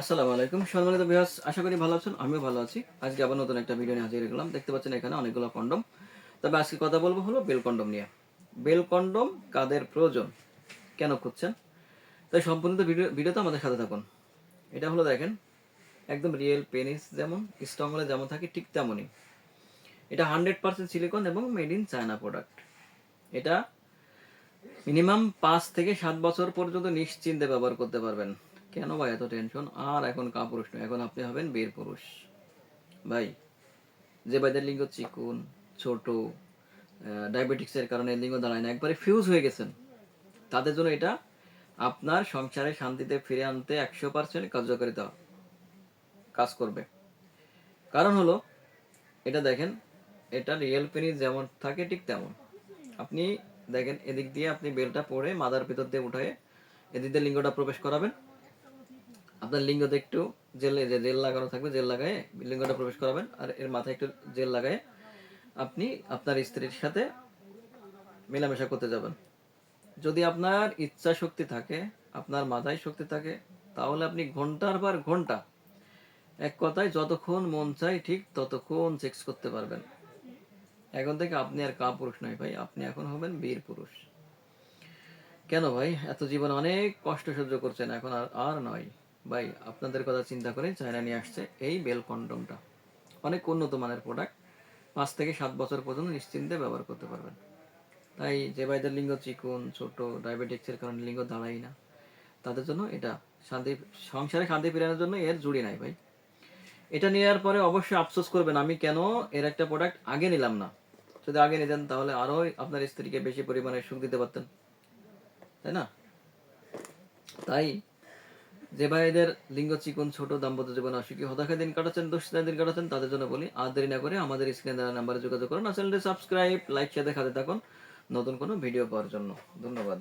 আসসালামু আলাইকুম সম্মানিত ভিউয়ার্স, আশা করি ভালো আছেন। আমিও ভালো আছি। আজকে আবার নতুন একটা ভিডিও নিয়ে হাজির হয়ে গেলাম। দেখতে পাচ্ছেন এখানে অনেকগুলো কন্ডম। তবে আজকে কথা বলবো হলো বেল কন্ডম নিয়ে। বেল কন্ডম কাদের প্রয়োজন, কেন খুঁজছেন? তাই সম্পূর্ণ ভিডিওতে আমাদের সাথে থাকুন। এটা হলো দেখেন, একদম রিয়েল পেনিস যেমন স্ট্রং হলে যেমন থাকে ঠিক তেমনই। এটা 100% সিলিকন এবং মেড ইন চায়না প্রোডাক্ট। এটা মিনিমাম 5 থেকে 7 বছর পর্যন্ত নিশ্চিন্তে ব্যবহার করতে পারবেন। কেন ভাই এত টেনশন? আর এখন কাপুরুষ নয়, এখন আপনি হবেন বীর পুরুষ। ভাই, যে ভাইদের লিঙ্গ চিকুন, ছোট, ডায়াবেটিক্সের কারণে লিঙ্গ দাঁড়ায় না, একবারে ফিউজ হয়ে গেছেন, তাদের জন্য এটা আপনার সংসারে শান্তিতে ফিরে আনতে 100% কার্যকারিতা কাজ করবে। কারণ হলো, এটা দেখেন, এটা রিয়েল পেনিস যেমন থাকে ঠিক তেমন। আপনি দেখেন, এদিক দিয়ে আপনি বেলটা পরে মাদার ভিতর দিয়ে উঠায় এদিক দিয়ে লিঙ্গটা প্রবেশ করাবেন। আপনার লিঙ্গতে একটু জেল লাগানো থাকবে, জেল লাগায় লিঙ্গটা প্রবেশ করাবেন। আর এর মাথায় একটু জেল লাগায় আপনি আপনার স্ত্রীর সাথে মেলামেশা করতে যাবেন। যদি আপনার ইচ্ছা শক্তি থাকে, আপনার মাথায় শক্তি থাকে, তাহলে আপনি ঘন্টার পর ঘন্টা, এক কথায় যতক্ষণ মন চাই ঠিক ততক্ষণ সেক্স করতে পারবেন। এখন থেকে আপনি আর কাপুরুষ নয় ভাই, আপনি এখন হবেন বীর পুরুষ। কেন ভাই এত জীবনে অনেক কষ্ট সহ্য করছেন, এখন আর আর নয় ভাই। আপনাদের কথা চিন্তা করে চায়না নিয়ে আসছে এই বেল কন্ডমটা। অনেক উন্নত মানের প্রোডাক্ট, 5 থেকে 7 বছর পর্যন্ত নিশ্চিন্তে ব্যবহার করতে পারবেন। তাই যে ভাইদের লিঙ্গ চিকুন, ছোট, ডায়াবেটিক্সের কারণে লিঙ্গ দাঁড়ায় না, তাদের জন্য এটা শান্তি, সংসারে শান্তি ফেরানোর জন্য এর জুড়ি নাই ভাই। এটা নেওয়ার পরে অবশ্যই আফসোস করবেন, আমি কেন এর একটা প্রোডাক্ট আগে নিলাম না। যদি আগে নিতেন তাহলে আরো আপনার স্ত্রীকে বেশি পরিমাণে সুখ দিতে পারতেন, তাই না? তাই যে ভাইদের লিঙ্গ চিকন, ছোট, দাম্পত্য জীবনে অসুখী, হতাশায় দিন কাটাচ্ছেন, দুশ্চিন্তায় দিন কাটাচ্ছেন, তাদের জন্য বলি আর দেরি না করে আমাদের স্ক্রিনে দেওয়া নাম্বারে যোগাযোগ করুন। আর চ্যানেলটি সাবস্ক্রাইব, লাইক, শেয়ার দেখাতে থাকুন নতুন কোনো ভিডিও পাওয়ার জন্য। ধন্যবাদ।